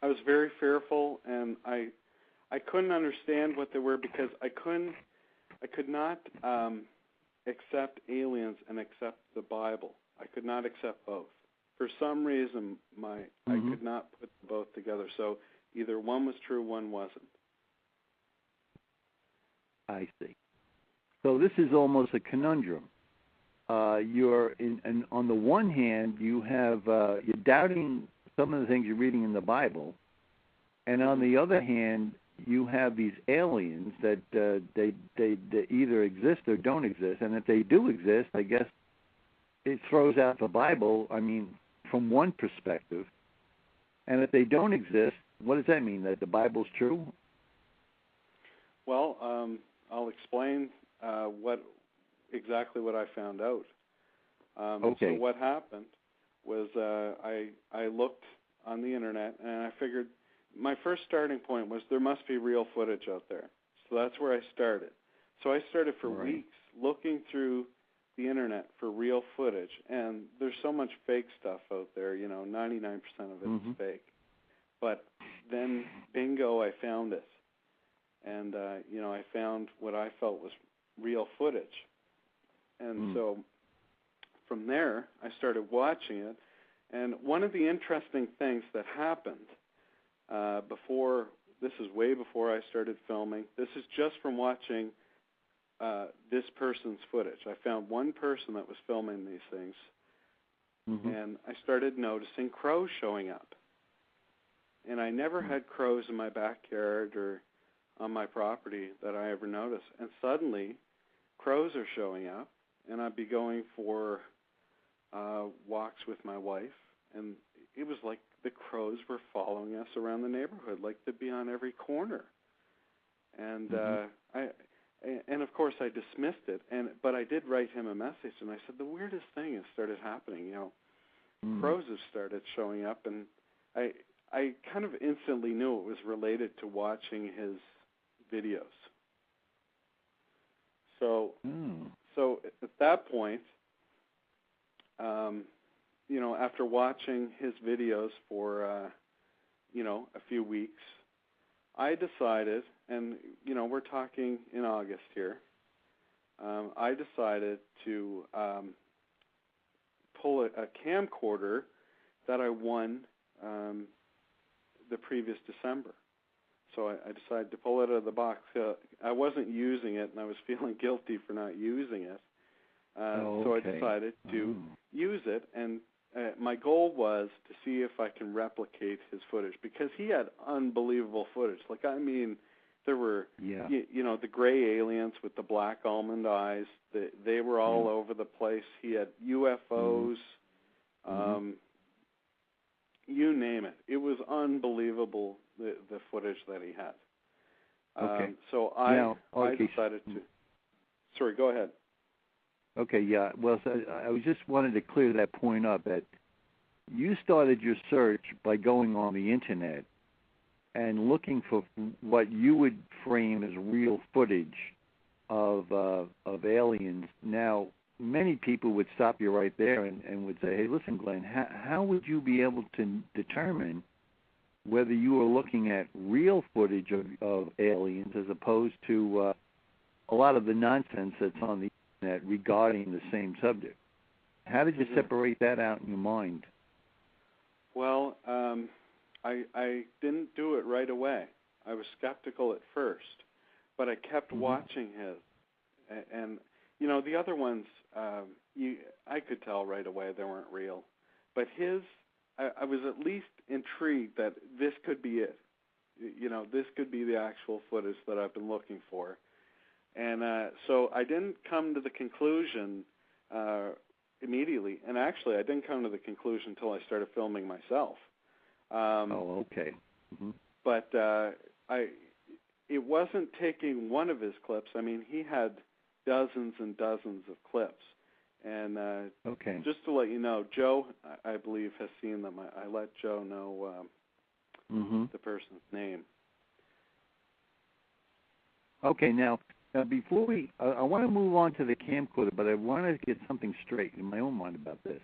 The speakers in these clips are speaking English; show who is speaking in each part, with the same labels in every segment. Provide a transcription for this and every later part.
Speaker 1: I was very fearful, and I couldn't understand what they were because I could not accept aliens and accept the Bible. I could not accept both. For some reason, I could not put both together. So either one was true, one wasn't.
Speaker 2: I see. So this is almost a conundrum. You're on the one hand, you're doubting some of the things you're reading in the Bible, and on the other hand, you have these aliens that they either exist or don't exist, and if they do exist, I guess it throws out the Bible. I mean, from one perspective, and if they don't exist, what does that mean? That the Bible's true?
Speaker 1: Well, I'll explain exactly what I found out.
Speaker 2: Okay.
Speaker 1: So what happened was I looked on the internet, and I figured my first starting point was there must be real footage out there. So that's where I started. So I started for weeks looking through the internet for real footage, and there's so much fake stuff out there, 99% of it is fake. But then, bingo, I found it. And, I found what I felt was real footage. And so from there, I started watching it. And one of the interesting things that happened this is way before I started filming. This is just from watching this person's footage. I found one person that was filming these things, and I started noticing crows showing up. And I never had crows in my backyard or on my property that I ever noticed. And suddenly, crows are showing up, and I'd be going for walks with my wife, and it was like the crows were following us around the neighborhood, like they'd be on every corner. And and of course I dismissed it, but I did write him a message, and I said the weirdest thing has started happening. Crows have started showing up, and I kind of instantly knew it was related to watching his videos. So at that point, after watching his videos for a few weeks, I decided, and we're talking in August here, I decided to pull a camcorder that I won the previous December. So I decided to pull it out of the box. I wasn't using it, and I was feeling guilty for not using it. So I decided to use it, and my goal was to see if I can replicate his footage, because he had unbelievable footage. There were, the gray aliens with the black almond eyes. They were all over the place. He had UFOs, you name it. It was unbelievable, the footage that he had. So I decided to. Sorry, go ahead.
Speaker 2: Okay, yeah. Well, so I just wanted to clear that point up, that you started your search by going on the Internet and looking for what you would frame as real footage of aliens. Now, many people would stop you right there and would say, hey, listen, Glenn, how would you be able to determine whether you were looking at real footage of aliens as opposed to a lot of the nonsense that's on the Internet regarding the same subject? How did you separate that out in your mind?
Speaker 1: Well, I didn't do it right away. I was skeptical at first, but I kept watching his. And, the other ones, I could tell right away they weren't real. But his, I was at least intrigued that this could be it. This could be the actual footage that I've been looking for. And so I didn't come to the conclusion immediately. And actually, I didn't come to the conclusion until I started filming myself. But it wasn't taking one of his clips. I mean, he had dozens and dozens of clips. And just to let you know, Joe, I believe, has seen them. I let Joe know the person's name. Okay,
Speaker 2: now before I want to move on to the camcorder, but I want to get something straight in my own mind about this.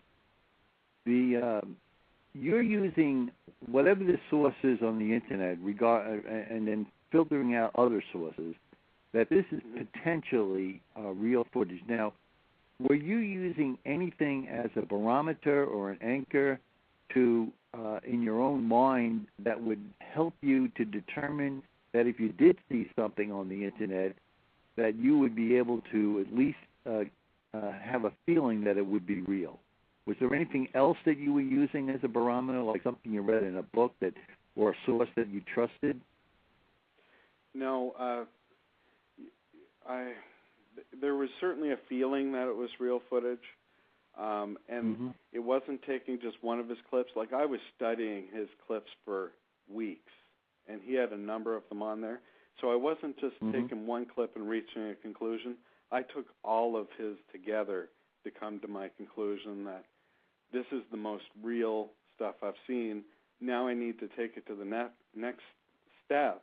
Speaker 2: you're using whatever the source is on the internet, and then filtering out other sources, that this is potentially real footage. Now, were you using anything as a barometer or an anchor to, in your own mind, that would help you to determine that if you did see something on the internet, that you would be able to at least have a feeling that it would be real? Was there anything else that you were using as a barometer, like something you read in a book or a source that you trusted?
Speaker 1: No, there was certainly a feeling that it was real footage, and it wasn't taking just one of his clips. Like, I was studying his clips for weeks, and he had a number of them on there. So I wasn't just taking one clip and reaching a conclusion. I took all of his together to come to my conclusion that this is the most real stuff I've seen. Now I need to take it to the next step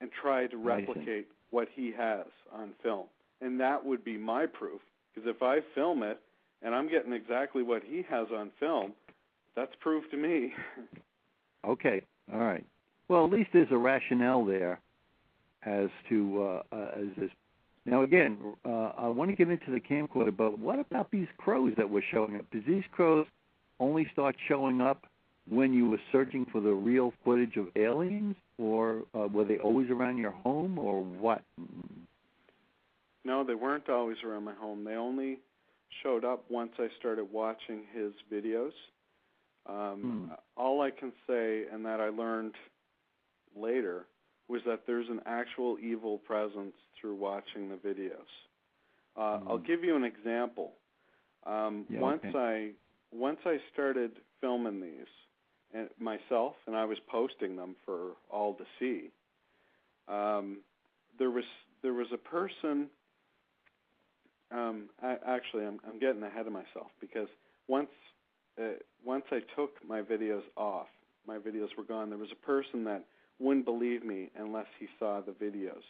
Speaker 1: and try to replicate what he has on film. And that would be my proof, because if I film it and I'm getting exactly what he has on film, that's proof to me.
Speaker 2: Okay, all right. Well, at least there's a rationale there as to as this. Now, again, I want to get into the camcorder, but what about these crows that were showing up? Did these crows only start showing up when you were searching for the real footage of aliens, or were they always around your home, or what?
Speaker 1: No, they weren't always around my home. They only showed up once I started watching his videos. All I can say, and that I learned later, was that there's an actual evil presence through watching the videos. I'll give you an example. Once I started filming these myself, and I was posting them for all to see, there was a person. Actually, I'm getting ahead of myself, because once I took my videos off, my videos were gone. There was a person that wouldn't believe me unless he saw the videos.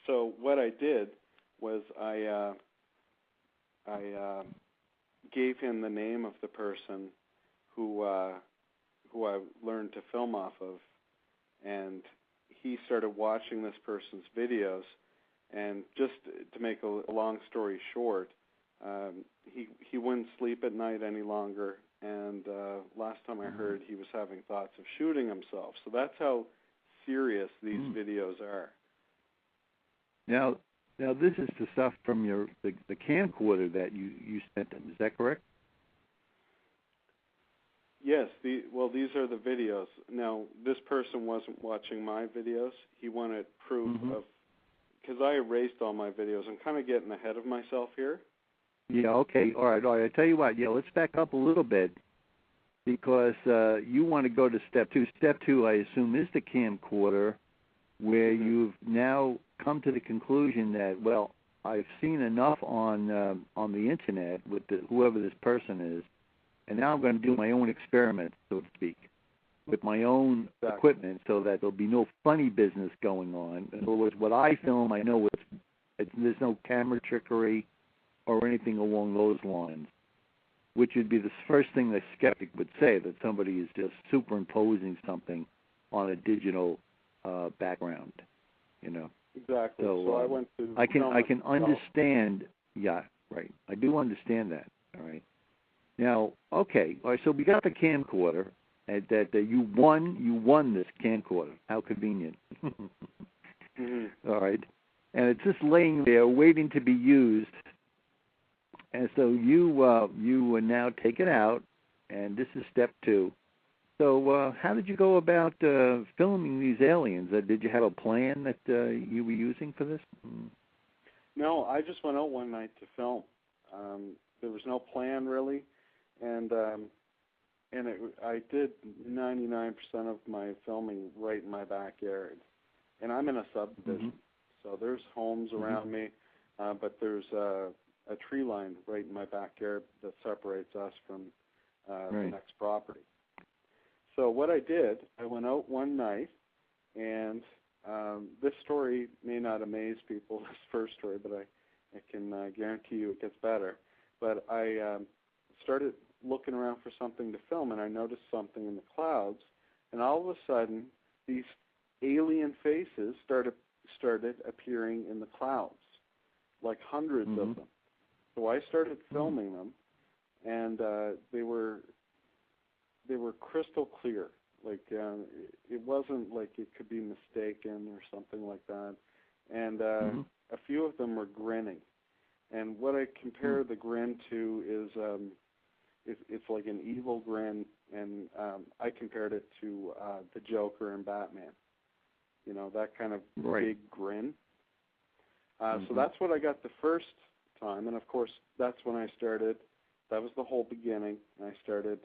Speaker 1: So what I did was I gave him the name of the person who I learned to film off of, and he started watching this person's videos. And just to make a long story short, he wouldn't sleep at night any longer, and last time I heard, he was having thoughts of shooting himself. So that's how serious these videos are. Now, this is the stuff from the camcorder that you sent him. Is that correct? Yes. These are the videos. Now, this person wasn't watching my videos. He wanted proof of, because I erased all my videos. I'm kind of getting ahead of myself here. Yeah, okay. All right. I tell you what, let's back up a little bit, because you want to go to step two. Step two, I assume, is the camcorder, where you've now come to the conclusion that, well, I've seen enough on the internet with whoever this person is, and now I'm going to do my own experiment, so to speak, with my own equipment, so that there'll be no funny business going on. In other words, what I film, I know there's no camera trickery or anything along those lines, which would be the first thing the skeptic would say, that somebody is just superimposing something on a digital background, Exactly. So I went to. I can understand. Yeah, right. I do understand that. All right. Now, okay. All right. So we got the camcorder. That you won this camcorder. How convenient. All right. And it's just laying there waiting to be used. And so you now take it out, and this is step two. So how did you go about filming these aliens? Did you have a plan that you were using for this? No, I just went out one night to film. There was no plan really, and I did 99% of my filming right in my backyard. And I'm in a subdivision, so there's homes around me, but there's a tree line right in my backyard that separates us from the next property. So what I did, I went out one night, and this story may not amaze people, this first story, but I can guarantee you it gets better. But I started looking around for something to film, and I noticed something in the clouds, and all of a sudden, these alien faces started appearing in the clouds, like hundreds of them. So I started filming them, and they were crystal clear. Like it wasn't like it could be mistaken or something like that. And a few of them were grinning. And what I compare the grin to is it's like an evil grin, and I compared it to the Joker and Batman. You know, that kind of big grin. So that's what I got the first time, and of course that's when I started. That was the whole beginning. And I started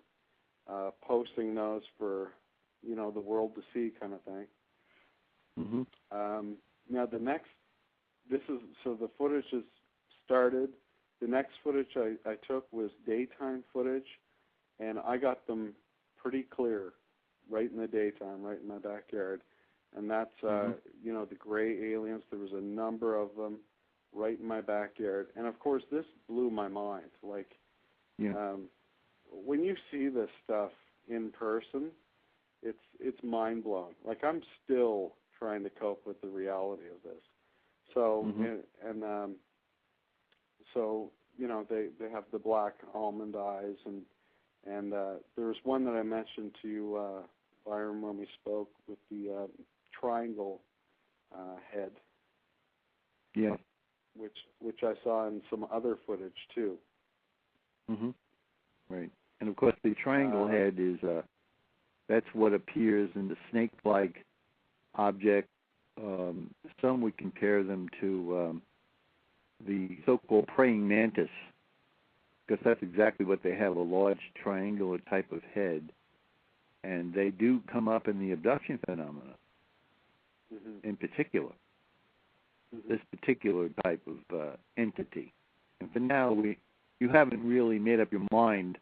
Speaker 1: posting those for, you know, the world to see, kind of thing. Now the footage is started. The next footage I took was daytime footage, and I got them pretty clear, right in the daytime, right in my backyard. And that's, you know, the gray aliens. There was a number of them right in my backyard. And, of course, this blew my mind. Like, when you see this stuff in person, it's mind-blowing. Like, I'm still trying to cope with the reality of this. So, so, you know, they have the black almond eyes, and there was one that I mentioned to you, Byron, when we spoke, with the triangle head.
Speaker 2: Yeah.
Speaker 1: Which I saw in some other footage too.
Speaker 2: Right. And of course the triangle head is that's what appears in the snake-like object. Some would compare them to the so-called praying mantis, because that's exactly what they have, a large triangular type of head. And they do come up in the abduction phenomena in particular, this particular type of entity. And for now, you haven't really made up your mind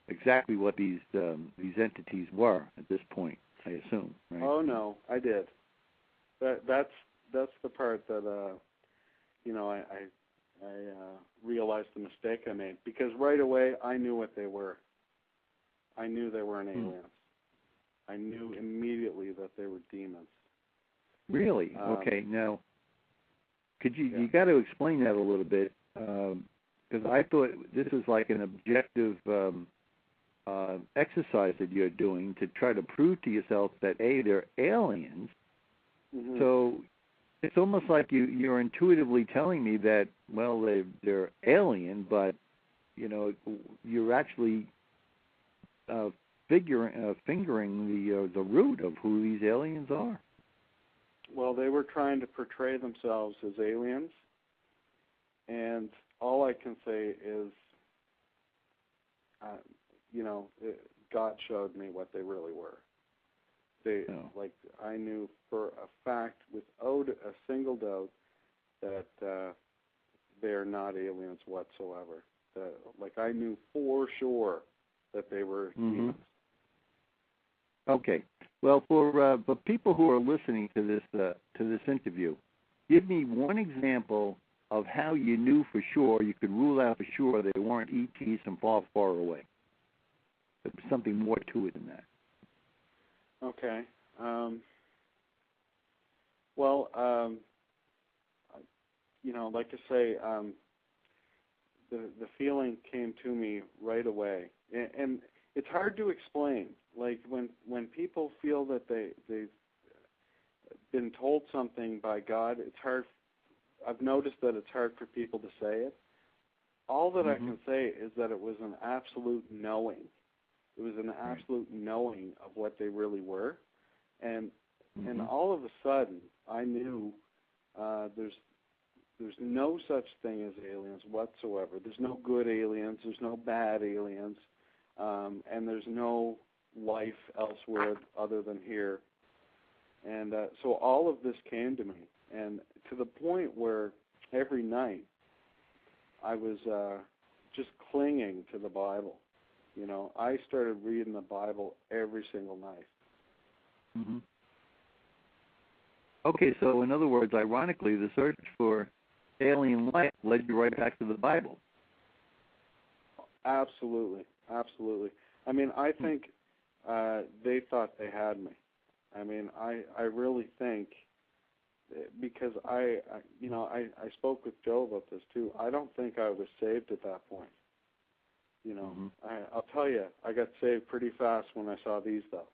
Speaker 2: exactly what these entities were at this point, I assume, right?
Speaker 1: Oh, no, I did. That's the part that, you know, I realized the mistake I made, because right away I knew what they were. I knew they weren't aliens. I knew immediately that they were demons.
Speaker 2: Really? Okay. Now, you got to explain that a little bit, because I thought this was like an objective exercise that you're doing to try to prove to yourself that they're aliens. So it's almost like you're intuitively telling me that, well, they're alien, but you know, you're actually fingering the root of who these aliens are.
Speaker 1: Well, they were trying to portray themselves as aliens, and all I can say is, you know, God showed me what they really were. Like, I knew for a fact, without a single doubt, that they're not aliens whatsoever. Like, I knew for sure that they were demons.
Speaker 2: Okay. Well, for people who are listening to this interview, give me one example of how you knew for sure, you could rule out for sure they weren't ETs from far, far away. There's something more to it than that.
Speaker 1: Okay. You know, like I say, the feeling came to me right away, and it's hard to explain. Like when people feel that they've been told something by God, it's hard. I've noticed that it's hard for people to say it. All that I can say is that it was an absolute knowing. It was an absolute knowing of what they really were, and all of a sudden I knew there's no such thing as aliens whatsoever. There's no good aliens. There's no bad aliens, and there's no life elsewhere other than here. And so all of this came to me, and to the point where every night I was just clinging to the Bible. You know, I started reading the Bible every single night.
Speaker 2: Okay, so in other words, ironically, the search for alien life led you right back to the Bible.
Speaker 1: Absolutely. Absolutely. I mean, I think they thought they had me. I mean, I really think, because I spoke with Joe about this too. I don't think I was saved at that point. You know, I'll tell you, I got saved pretty fast when I saw these, though.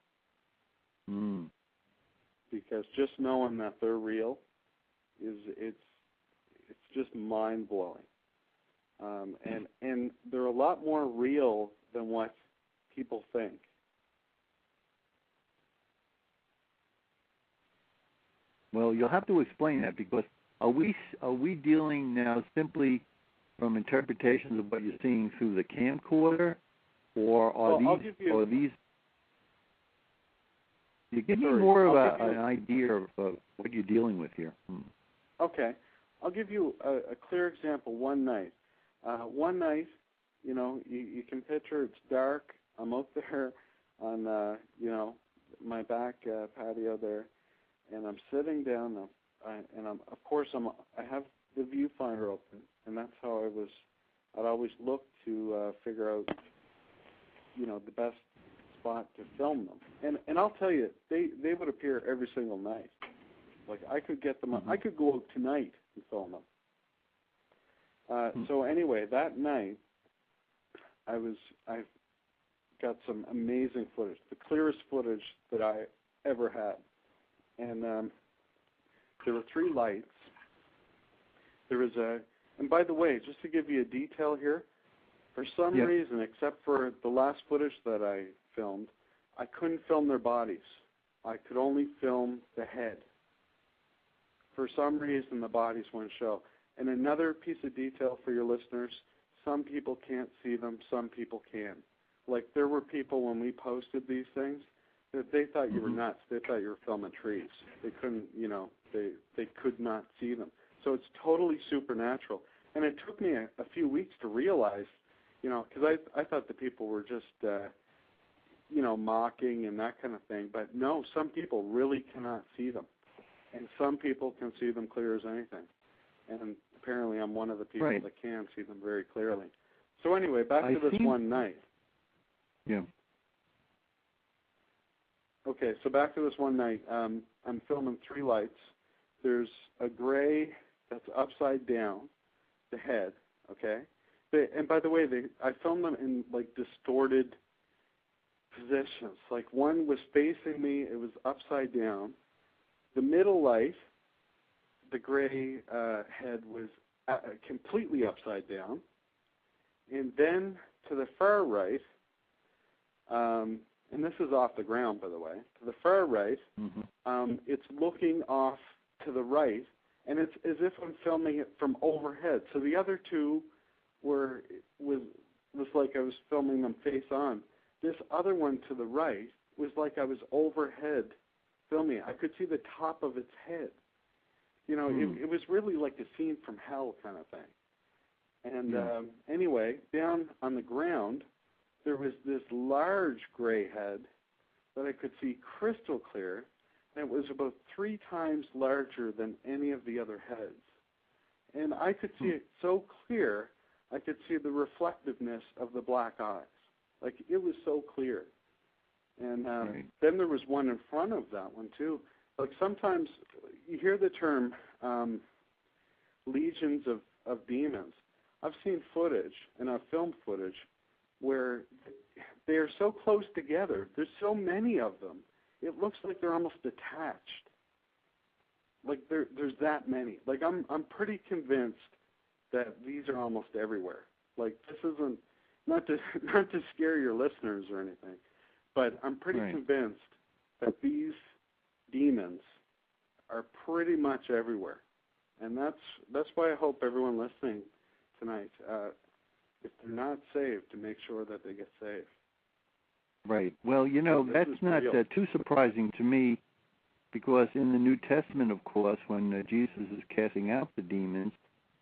Speaker 1: Because just knowing that they're real it's just mind blowing. And they're a lot more real than what people think.
Speaker 2: Well, you'll have to explain that, because are we dealing now simply from interpretations of what you're seeing through the camcorder, or are these? You give me more of an idea of what you're dealing with here.
Speaker 1: Okay, I'll give you a clear example. One night, you know, you can picture it's dark. I'm out there on my back patio there, and I'm sitting down, and I have the viewfinder open, and that's how I'd always look to figure out, you know, the best spot to film them. And I'll tell you, they would appear every single night. Like, I could get them, I could go out tonight and film them. So anyway, that night, I got some amazing footage, the clearest footage that I ever had. And there were 3 lights. There was and by the way, just to give you a detail here, for some reason, except for the last footage that I filmed, I couldn't film their bodies. I could only film the head. For some reason, the bodies wouldn't show. And another piece of detail for your listeners, some people can't see them, some people can. Like, there were people when we posted these things that they thought you were nuts. They thought you were filming trees. They couldn't, you know, they could not see them. So it's totally supernatural. And it took me a few weeks to realize, you know, because I thought the people were just, you know, mocking and that kind of thing. But no, some people really cannot see them. And some people can see them clear as anything. And apparently I'm one of the people that can see them very clearly. So anyway, back to this one night.
Speaker 2: Yeah.
Speaker 1: Okay, so back to this one night. I'm filming 3 lights. There's a gray that's upside down, the head, okay? And by the way, I filmed them in, like, distorted positions. Like, one was facing me, it was upside down. The middle light, the gray head was completely upside down. And then to the far right, and this is off the ground, by the way, to the far right, it's looking off to the right, and it's as if I'm filming it from overhead. So the other 2 was like I was filming them face on. This other one to the right was like I was overhead filming it. I could see the top of its head. You know, it was really like a scene from hell kind of thing. And anyway, down on the ground, there was this large gray head that I could see crystal clear, and it was about 3 times larger than any of the other heads. And I could see it so clear, I could see the reflectiveness of the black eyes. Like, it was so clear. And then there was one in front of that one, too. Like, sometimes you hear the term legions of demons. I've seen footage, and I've filmed footage, where they are so close together. There's so many of them. It looks like they're almost detached. Like, there's that many. Like, I'm pretty convinced that these are almost everywhere. Like, this isn't, not to scare your listeners or anything, but I'm pretty convinced that these demons are pretty much everywhere. And that's why I hope everyone listening tonight, if they're not saved, to make sure that they get saved.
Speaker 2: Right. Well, you know, that's not too surprising to me, because in the New Testament, of course, when Jesus is casting out the demons,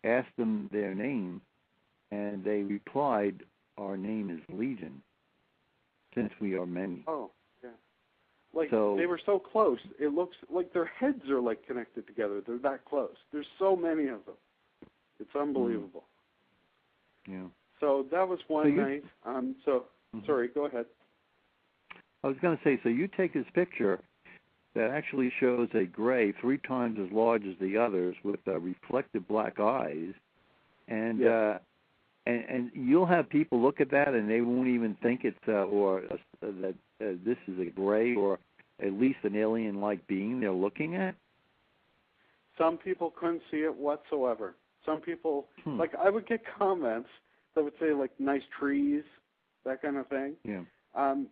Speaker 2: asked them their name, and they replied, "Our name is Legion, since we are many."
Speaker 1: Oh, yeah. Like, they were so close. It looks like their heads are, like, connected together. They're that close. There's so many of them. It's unbelievable.
Speaker 2: Yeah.
Speaker 1: So that was one night. So Sorry, go ahead.
Speaker 2: I was going to say, so you take this picture that actually shows a gray 3 times as large as the others with reflective black eyes, and and you'll have people look at that and they won't even think it's that this is a gray or at least an alien-like being they're looking at.
Speaker 1: Some people couldn't see it whatsoever. Some people, like I would get comments that would say like nice trees, that kind of thing.
Speaker 2: Yeah.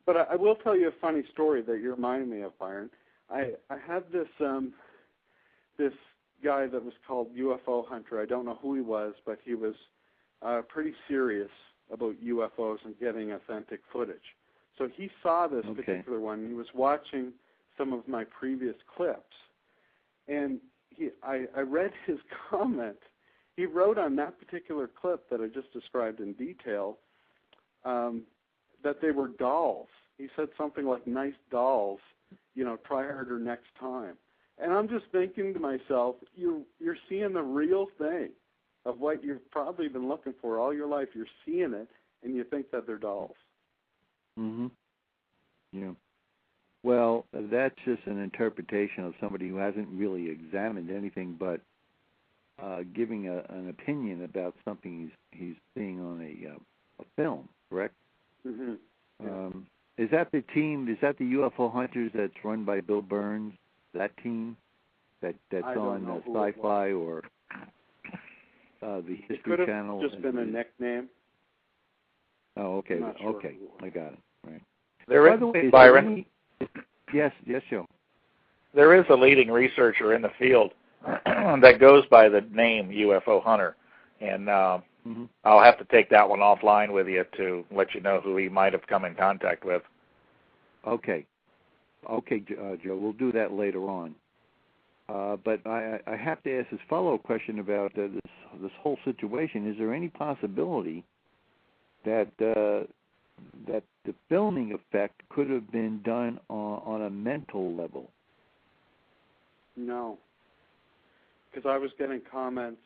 Speaker 1: But I will tell you a funny story that you reminded me of, Byron. I had this this guy that was called UFO Hunter. I don't know who he was, but he was pretty serious about UFOs and getting authentic footage. So he saw this particular one. He was watching some of my previous clips, and I read his comment. He wrote on that particular clip that I just described in detail that they were dolls. He said something like, nice dolls, try harder next time. And I'm just thinking to myself, you're seeing the real thing of what you've probably been looking for all your life. You're seeing it, and you think that they're dolls.
Speaker 2: Mm-hmm. Yeah. Well, that's just an interpretation of somebody who hasn't really examined anything but giving an opinion about something he's seeing on a film, correct?
Speaker 1: Mm-hmm. Yeah.
Speaker 2: Is that the team? Is that the UFO Hunters that's run by Bill Burns? That team that's on Sci-Fi or the History Channel?
Speaker 1: It could have just been a nickname.
Speaker 2: Oh, okay.
Speaker 1: I'm not sure.
Speaker 2: Okay, I got it. Right.
Speaker 3: There
Speaker 2: By the way,
Speaker 3: Byron.
Speaker 2: Yes, Joe.
Speaker 3: There is a leading researcher in the field that goes by the name UFO Hunter, and I'll have to take that one offline with you to let you know who he might have come in contact with.
Speaker 2: Okay, Joe, we'll do that later on. But I have to ask this follow-up question about this whole situation. Is there any possibility that that the filming effect could have been done on a mental level?
Speaker 1: No, because I was getting comments.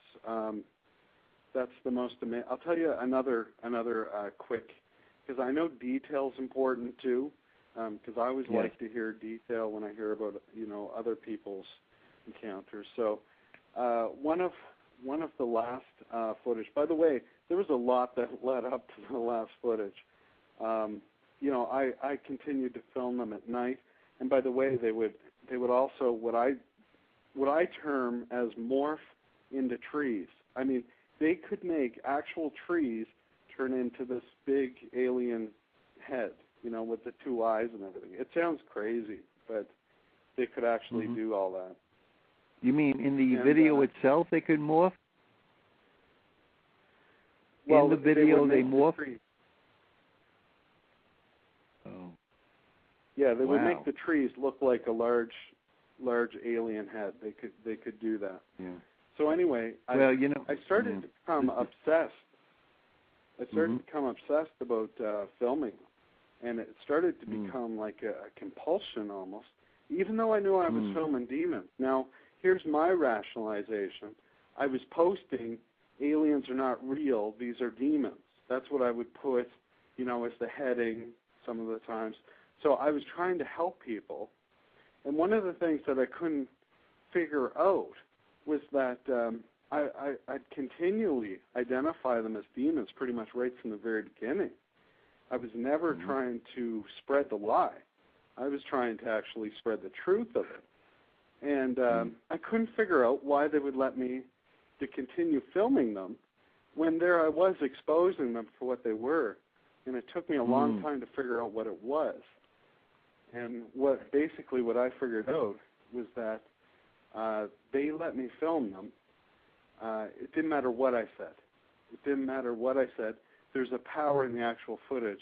Speaker 1: That's the most amazing. I'll tell you another quick, because I know detail's important too. Because I always like to hear detail when I hear about other people's encounters. So one of the last footage. By the way, there was a lot that led up to the last footage. I continued to film them at night, and by the way, they would also what I term as morph into trees. I mean, they could make actual trees turn into this big alien head, with the 2 eyes and everything. It sounds crazy, but they could actually do all that.
Speaker 2: You mean in the video itself they could morph?
Speaker 1: Well,
Speaker 2: in the video they morph? Oh.
Speaker 1: Yeah, they would make the trees look like a large alien head. They could do that.
Speaker 2: Yeah.
Speaker 1: So anyway, I started to become obsessed. I started to become obsessed about filming, and it started to become like a compulsion almost. Even though I knew I was filming demons. Now, here's my rationalization. I was posting, aliens are not real, these are demons. That's what I would put, as the heading some of the times. So I was trying to help people. And one of the things that I couldn't figure out was that I'd continually identify them as demons pretty much right from the very beginning. I was never trying to spread the lie. I was trying to actually spread the truth of it. And I couldn't figure out why they would let me to continue filming them when there I was exposing them for what they were. And it took me a long time to figure out what it was. And what I figured out was that they let me film them. It didn't matter what I said. It didn't matter what I said. There's a power in the actual footage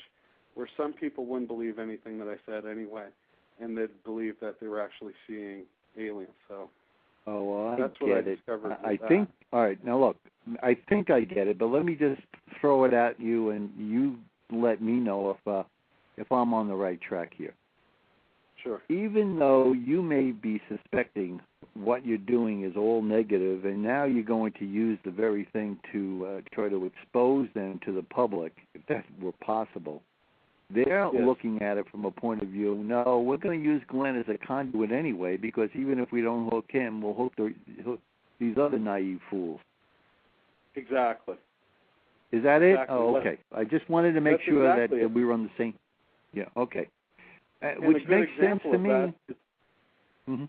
Speaker 1: where some people wouldn't believe anything that I said anyway, and they'd believe that they were actually seeing aliens. So that's what I discovered.
Speaker 2: I think, all right, now look, I think I get it, but let me just throw it at you, and you let me know if I'm on the right track here.
Speaker 1: Sure.
Speaker 2: Even though you may be suspecting what you're doing is all negative, and now you're going to use the very thing to try to expose them to the public, if that were possible, They're
Speaker 1: Yes.
Speaker 2: looking at it from a point of view, no, we're going to use Glenn as a conduit anyway, because even if we don't hook him, we'll hook these other naive fools.
Speaker 1: Exactly.
Speaker 2: Is that it?
Speaker 1: Exactly.
Speaker 2: Oh, okay. I just wanted to make
Speaker 1: That's
Speaker 2: sure
Speaker 1: exactly
Speaker 2: that we were on the same. Yeah, okay.
Speaker 1: And
Speaker 2: Which
Speaker 1: a good
Speaker 2: makes sense
Speaker 1: example
Speaker 2: to
Speaker 1: of
Speaker 2: me.
Speaker 1: that is,
Speaker 2: Mm-hmm.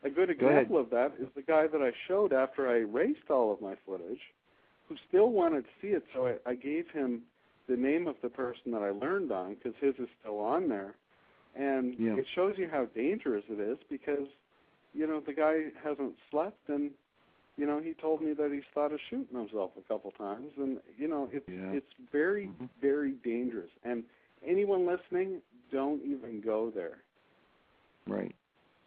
Speaker 1: a good example of that is the guy that I showed after I erased all of my footage, who still wanted to see it. So I gave him the name of the person that I learned on, because his is still on there. And it shows you how dangerous it is, because, the guy hasn't slept, and, he told me that he's thought of shooting himself a couple times. And, it's very, very dangerous. And anyone listening, don't even go there.
Speaker 2: Right.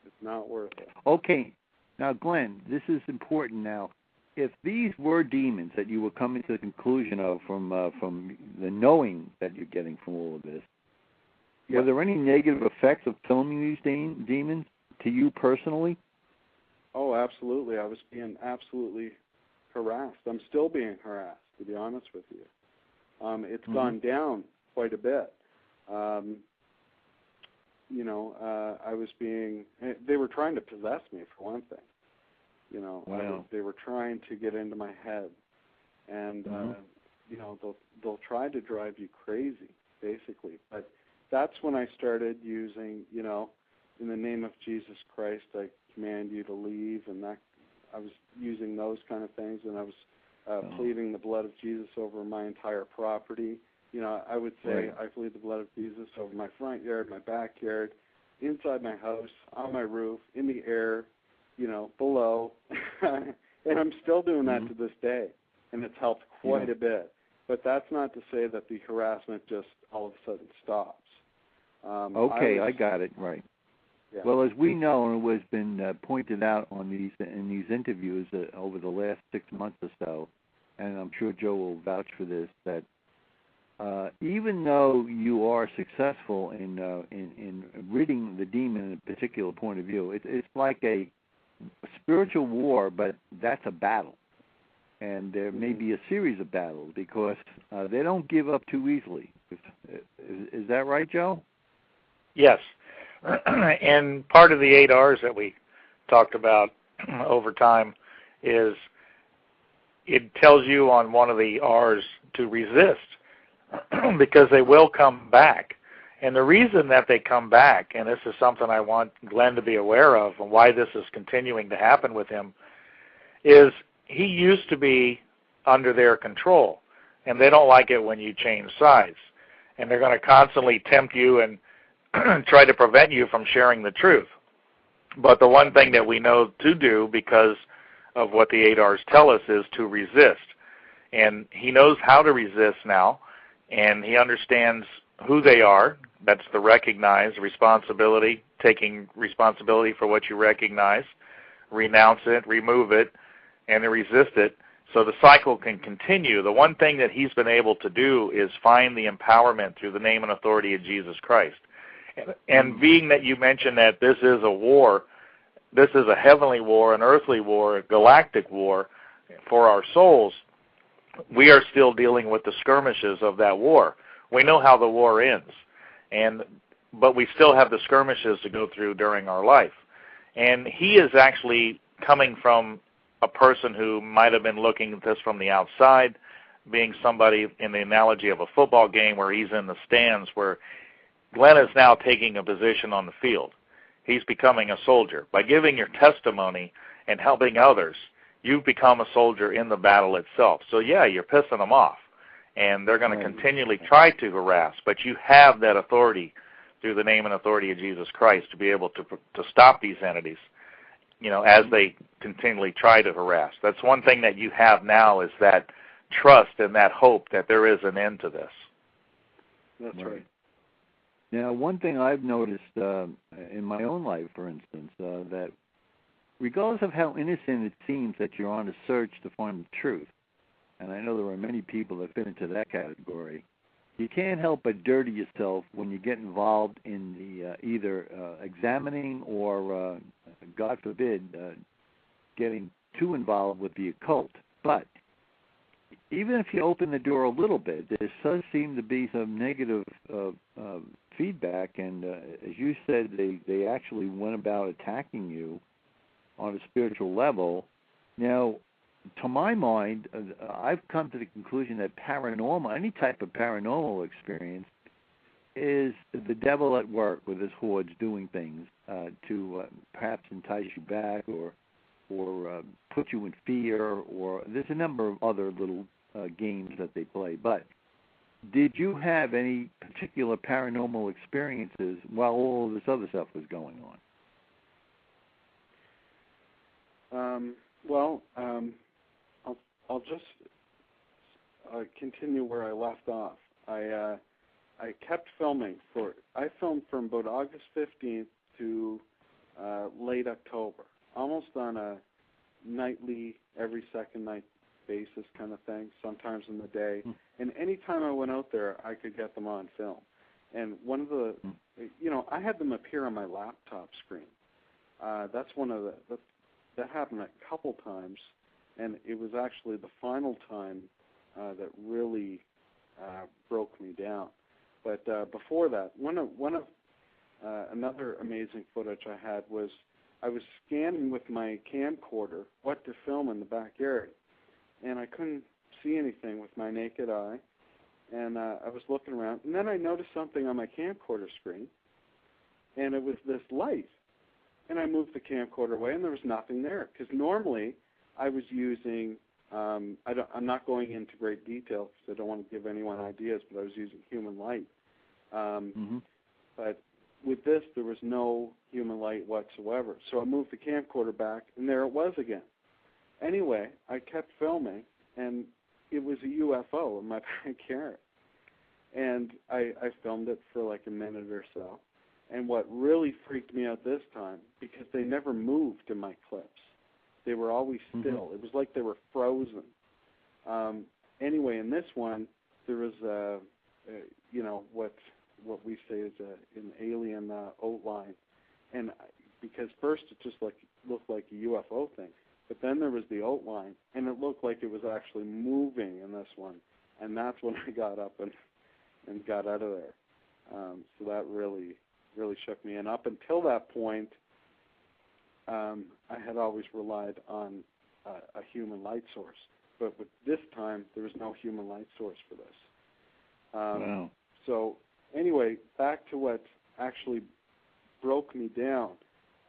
Speaker 1: It's not worth it.
Speaker 2: Okay. Now, Glenn, this is important now. If these were demons that you were coming to the conclusion of from the knowing that you're getting from all of this, were there any negative effects of filming these demons to you personally?
Speaker 1: Oh, absolutely. I was being absolutely harassed. I'm still being harassed, to be honest with you. It's gone down quite a bit. I was they were trying to possess me, for one thing.
Speaker 2: Wow.
Speaker 1: They were trying to get into my head. And, they'll try to drive you crazy, basically. But that's when I started using, in the name of Jesus Christ, I command you to leave, and that I was using those kind of things, and I was pleading the blood of Jesus over my entire property. I would say I plead the blood of Jesus over my front yard, my backyard, inside my house, on my roof, in the air, below. And I'm still doing that to this day, and it's helped quite a bit. But that's not to say that the harassment just all of a sudden stops.
Speaker 2: I got it, right. Yeah. Well, as we know, and it has been pointed out in these interviews over the last 6 months or so, and I'm sure Joe will vouch for this, that even though you are successful in ridding the demon in a particular point of view, it's like a spiritual war, but that's a battle. And there may be a series of battles, because they don't give up too easily. Is that right, Joe?
Speaker 3: Yes. And part of the 8 R's that we talked about over time is it tells you on one of the R's to resist, because they will come back. And the reason that they come back, and this is something I want Glenn to be aware of and why this is continuing to happen with him, is he used to be under their control, and they don't like it when you change sides. And they're going to constantly tempt you and try to prevent you from sharing the truth. But the one thing that we know to do, because of what the 8 R's tell us, is to resist. And he knows how to resist now, and he understands who they are. That's the recognize, responsibility, taking responsibility for what you recognize, renounce it, remove it, and resist it, so the cycle can continue. The one thing that he's been able to do is find the empowerment through the name and authority of Jesus Christ. And being that you mentioned that this is a war, this is a heavenly war, an earthly war, a galactic war for our souls, we are still dealing with the skirmishes of that war. We know how the war ends, but we still have the skirmishes to go through during our life. And he is actually coming from a person who might have been looking at this from the outside, being somebody in the analogy of a football game where he's in the stands, where Glenn is now taking a position on the field. He's becoming a soldier. By giving your testimony and helping others, you've become a soldier in the battle itself. So yeah, you're pissing them off, and they're going to continually try to harass, but you have that authority through the name and authority of Jesus Christ to be able to stop these entities, as they continually try to harass. That's one thing that you have now, is that trust and that hope that there is an end to this.
Speaker 1: That's right.
Speaker 2: Now, one thing I've noticed in my own life, for instance, that regardless of how innocent it seems that you're on a search to find the truth, and I know there are many people that fit into that category, you can't help but dirty yourself when you get involved in the either examining or, God forbid, getting too involved with the occult. But even if you open the door a little bit, there does seem to be some negative feedback. And as you said, they actually went about attacking you on a spiritual level. Now, to my mind, I've come to the conclusion that paranormal, any type of paranormal experience, is the devil at work with his hordes doing things to perhaps entice you back or put you in fear, or there's a number of other little games that they play. But did you have any particular paranormal experiences while all of this other stuff was going on?
Speaker 1: I'll just continue where I left off. I kept filming I filmed from about August 15th to late October, almost on a nightly, every second night basis kind of thing, sometimes in the day. And any time I went out there, I could get them on film. And one of the, I had them appear on my laptop screen. That's one of that happened a couple times, and it was actually the final time that really broke me down. But before that, one of another amazing footage I had was I was scanning with my camcorder what to film in the backyard, and I couldn't see anything with my naked eye. And I was looking around, and then I noticed something on my camcorder screen, and it was this light. And I moved the camcorder away, and there was nothing there. Because normally I was using, I'm not going into great detail because I don't want to give anyone ideas, but I was using human light. But with this, there was no human light whatsoever. So I moved the camcorder back, and there it was again. Anyway, I kept filming, and it was a UFO in my backyard. And I filmed it for like a minute or so. And what really freaked me out this time, because they never moved in my clips. They were always still. It was like they were frozen. Anyway, in this one, there was what we say is an alien outline. And because first it just looked like a UFO thing. But then there was the outline, and it looked like it was actually moving in this one. And that's when I got up and got out of there. So that really shook me. And up until that point, I had always relied on a human light source. But with this time, there was no human light source for this.
Speaker 2: Wow.
Speaker 1: So anyway, back to what actually broke me down.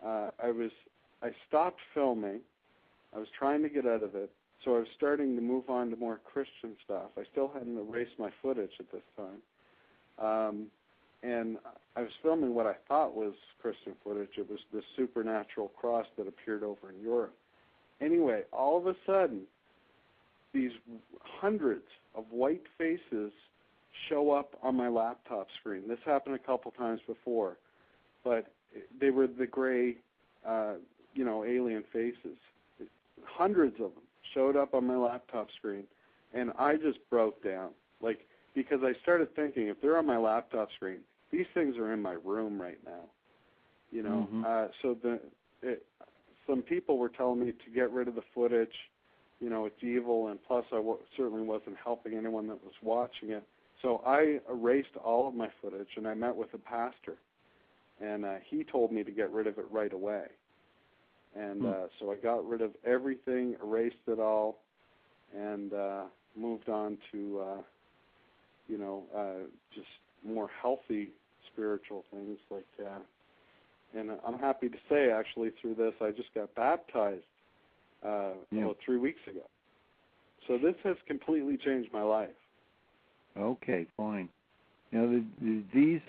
Speaker 1: I stopped filming. I was trying to get out of it. So I was starting to move on to more Christian stuff. I still hadn't erased my footage at this time. And I was filming what I thought was Christian footage. It was the supernatural cross that appeared over in Europe. Anyway, all of a sudden, these hundreds of white faces show up on my laptop screen. This happened a couple times before, but they were the gray, alien faces. Hundreds of them showed up on my laptop screen, and I just broke down. Because I started thinking, if they're on my laptop screen, these things are in my room right now. So some people were telling me to get rid of the footage. It's evil, and plus I certainly wasn't helping anyone that was watching it. So I erased all of my footage, and I met with a pastor, and he told me to get rid of it right away. And so I got rid of everything, erased it all, and moved on to, just more healthy spiritual things like that. And I'm happy to say, actually, through this, I just got baptized about 3 weeks ago. So this has completely changed my life. Okay,
Speaker 2: fine. Now, these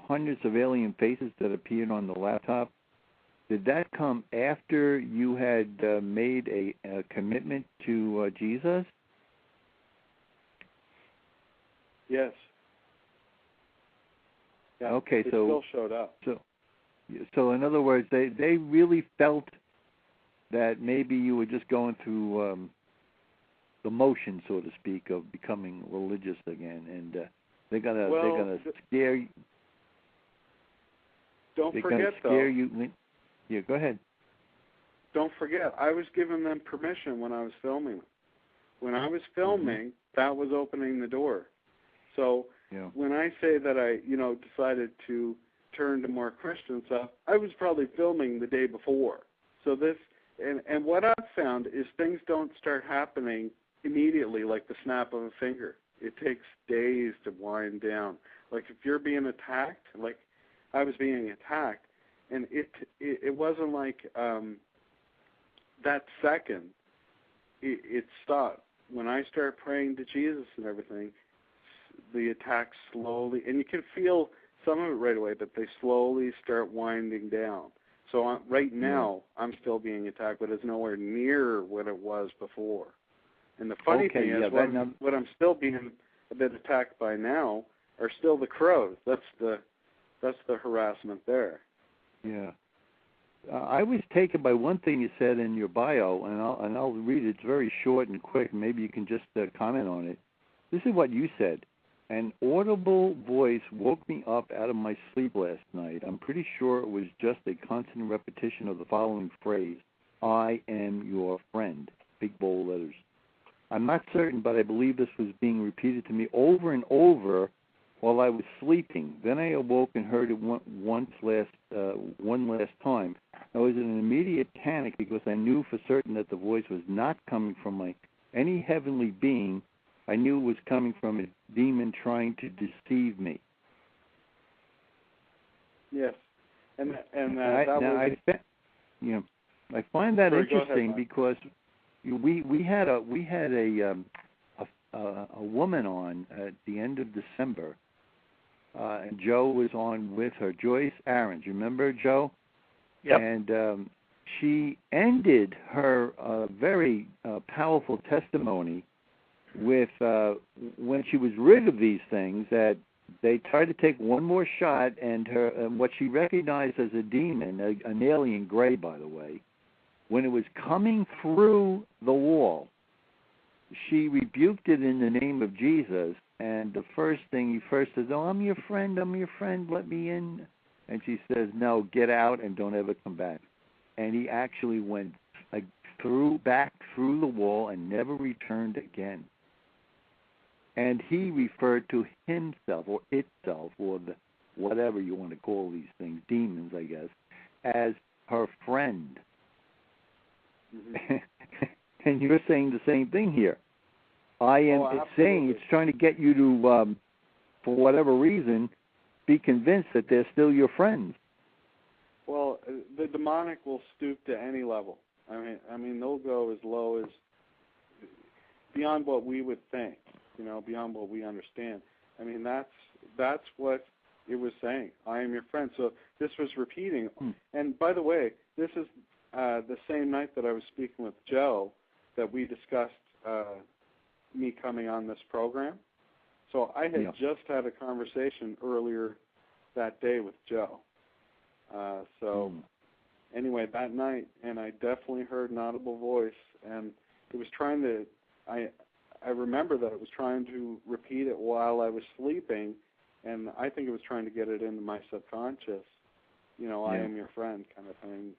Speaker 2: hundreds of alien faces that appeared on the laptop, did that come after you had made a commitment to Jesus?
Speaker 1: Yes. Yeah,
Speaker 2: okay,
Speaker 1: they
Speaker 2: so
Speaker 1: still showed up.
Speaker 2: So in other words, they really felt that maybe you were just going through the motion, so to speak, of becoming religious again, and they're gonna scare you.
Speaker 1: Don't forget, though.
Speaker 2: You. Yeah, go ahead.
Speaker 1: Don't forget, I was giving them permission when I was filming them. when I was filming, that was opening the door. So when I say that I, decided to turn to more Christian stuff, I was probably filming the day before. So this, and what I've found is things don't start happening immediately like the snap of a finger. It takes days to wind down. Like if you're being attacked, like I was being attacked, and it wasn't like that second, it stopped. When I start praying to Jesus and everything, the attacks slowly, and you can feel some of it right away, but they slowly start winding down. So right now, I'm still being attacked, but it's nowhere near what it was before. And the funny thing is, what I'm still being a bit attacked by now are still the crows. That's the harassment there.
Speaker 2: Yeah. I was taken by one thing you said in your bio, and I'll read it. It's very short and quick. Maybe you can just comment on it. This is what you said. An audible voice woke me up out of my sleep last night. I'm pretty sure it was just a constant repetition of the following phrase, I am your friend, big bold letters. I'm not certain, but I believe this was being repeated to me over and over while I was sleeping. Then I awoke and heard it one last time. I was in an immediate panic because I knew for certain that the voice was not coming from any heavenly being. I knew it was coming from a demon trying to deceive me.
Speaker 1: Yes, I find that interesting because we had a woman on at the end of December, and Joe was on with her, Joyce Aarons. You remember Joe?
Speaker 3: Yep.
Speaker 2: And she ended her very powerful testimony with when she was rid of these things, that they tried to take one more shot, and what she recognized as a demon, an alien gray, by the way, when it was coming through the wall, she rebuked it in the name of Jesus, and the first thing he says, oh, I'm your friend, let me in. And she says, no, get out and don't ever come back. And he actually went back through the wall and never returned again. And he referred to himself or itself, or whatever you want to call these things, demons, I guess, as her friend. Mm-hmm. And you're saying the same thing here. It's saying it's trying to get you to, for whatever reason, be convinced that they're still your friends.
Speaker 1: Well, the demonic will stoop to any level. I mean, they'll go as low as beyond what we would think. Beyond what we understand. I mean, that's what it was saying. I am your friend. So this was repeating. And by the way, this is the same night that I was speaking with Joe that we discussed me coming on this program. So I had just had a conversation earlier that day with Joe. Anyway, that night, and I definitely heard an audible voice, and it was trying to, I remember that it was trying to repeat it while I was sleeping, and I think it was trying to get it into my subconscious, I am your friend kind of thing.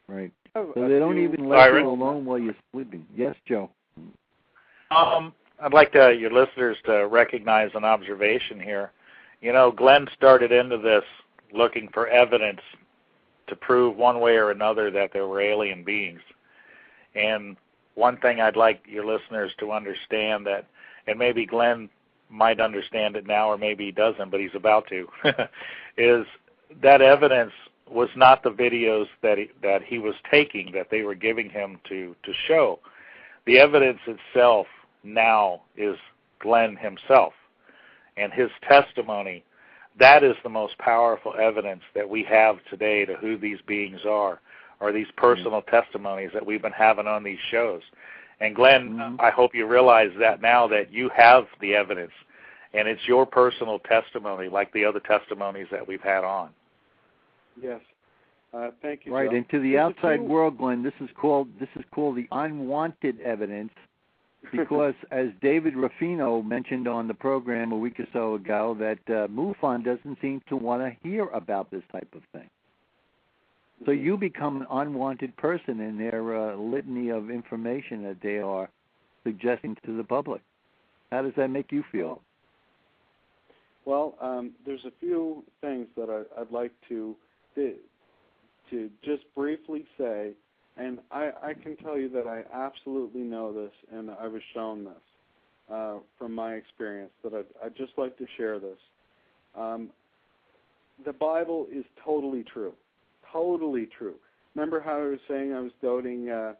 Speaker 2: Right. So they don't even let you alone while you're sleeping. Yes, Joe.
Speaker 3: I'd like your listeners to recognize an observation here. Glenn started into this looking for evidence to prove one way or another that there were alien beings. And one thing I'd like your listeners to understand that, and maybe Glenn might understand it now or maybe he doesn't, but he's about to, is that evidence was not the videos that he was taking, that they were giving him to show. The evidence itself now is Glenn himself and his testimony. That is the most powerful evidence that we have today to who these beings are these personal testimonies that we've been having on these shows. And Glenn, I hope you realize that now that you have the evidence, and it's your personal testimony like the other testimonies that we've had on.
Speaker 1: Yes. Thank you,
Speaker 2: Right,
Speaker 1: Joe.
Speaker 2: and to the outside world, Glenn, this is called the unwanted evidence, because as David Ruffino mentioned on the program a week or so ago, that MUFON doesn't seem to want to hear about this type of thing. So you become an unwanted person in their litany of information that they are suggesting to the public. How does that make you feel?
Speaker 1: Well, there's a few things that I'd like to just briefly say, and I can tell you that I absolutely know this, and I was shown this from my experience, that I'd just like to share this. The Bible is totally true. Totally true. Remember how I was saying I was doting, the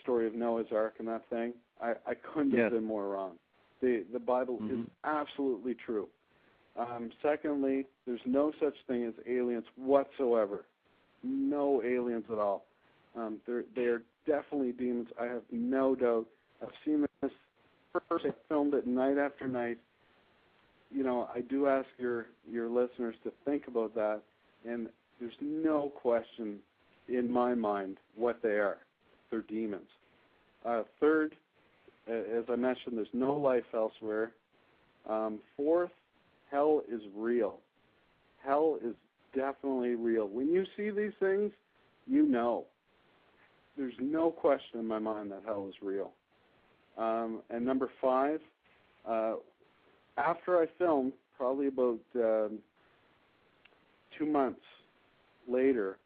Speaker 1: story of Noah's Ark and that thing? I couldn't have been more wrong. The Bible is absolutely true. Secondly, there's no such thing as aliens whatsoever. No aliens at all. They are definitely demons. I have no doubt. I've seen this first. I filmed it night after night. I do ask your listeners to think about that, and there's no question in my mind what they are. They're demons. Third, as I mentioned, there's no life elsewhere. Fourth, hell is real. Hell is definitely real. When you see these things, you know. There's no question in my mind that hell is real. And number 5, after I filmed, probably about 2 months later,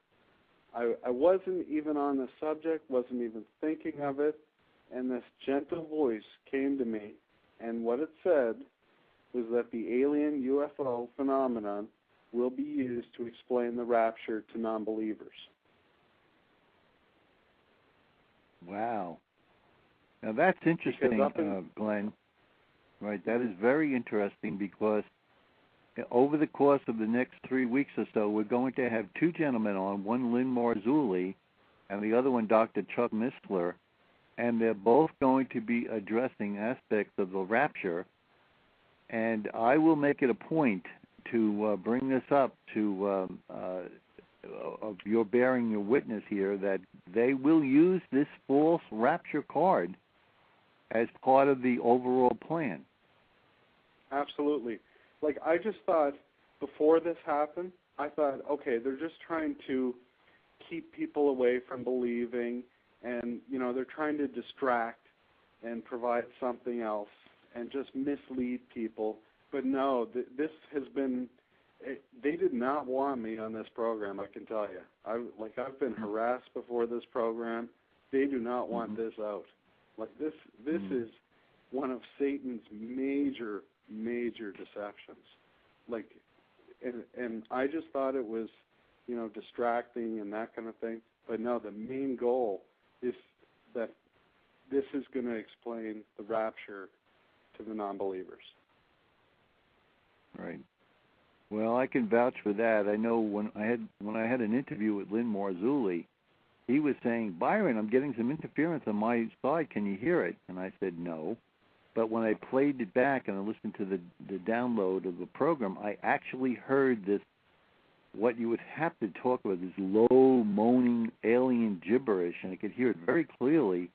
Speaker 1: I wasn't even on the subject, wasn't even thinking of it, and this gentle voice came to me, and what it said was that the alien UFO phenomenon will be used to explain the rapture to non-believers.
Speaker 2: Wow. Now that's interesting, Glenn. Right, that is very interesting because over the course of the next 3 weeks or so, we're going to have 2 gentlemen on, one Lynn Marzulli and the other one Dr. Chuck Missler, and they're both going to be addressing aspects of the rapture. And I will make it a point to bring this up to of your bearing your witness here that they will use this false rapture card as part of the overall plan.
Speaker 1: Absolutely. Like, I just thought before this happened, I thought, okay, they're just trying to keep people away from believing, and, they're trying to distract and provide something else and just mislead people. But no, this has been, they did not want me on this program, I can tell you. I've been harassed before this program. They do not want this out. Like, this is one of Satan's major deceptions. Like, and I just thought it was, distracting and that kind of thing. But no, the main goal is that this is going to explain the rapture to the non-believers.
Speaker 2: Right. Well, I can vouch for that. I know when I had an interview with Lynn Marzulli, he was saying, Byron, I'm getting some interference on my side. Can you hear it? And I said, no. But when I played it back and I listened to the download of the program, I actually heard this, what you would have to talk about, this low, moaning, alien gibberish, and I could hear it very clearly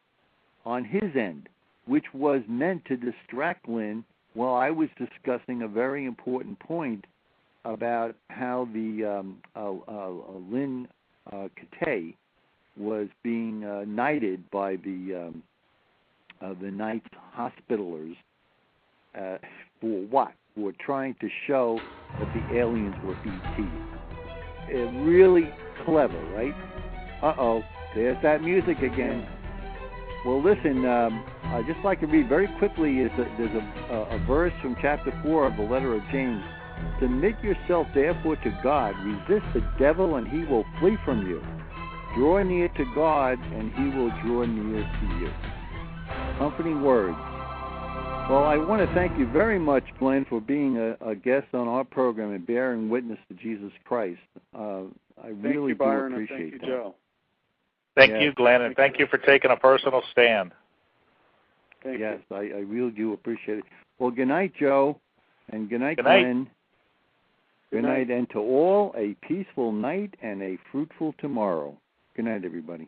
Speaker 2: on his end, which was meant to distract Lynn while I was discussing a very important point about how the Lynn Kate was being knighted by the Knights Hospitalers for what? For trying to show that the aliens were ETs. Really clever, right? Uh-oh, there's that music again. Well, listen, I'd just like to read very quickly, there's a verse from chapter 4 of the letter of James. Submit yourself, therefore, to God. Resist the devil, and he will flee from you. Draw near to God, and he will draw near to you. Comforting words. Well, I want to thank you very much, Glenn, for being a guest on our program and bearing witness to Jesus Christ. I really do appreciate that.
Speaker 1: Thank you, Joe.
Speaker 3: Thank you, Glenn, and thank you for taking a personal stand.
Speaker 2: Yes, I really do appreciate it. Well, good night, Joe, and good night, Glenn. Good night, and to all, a peaceful night and a fruitful tomorrow. Good night, everybody.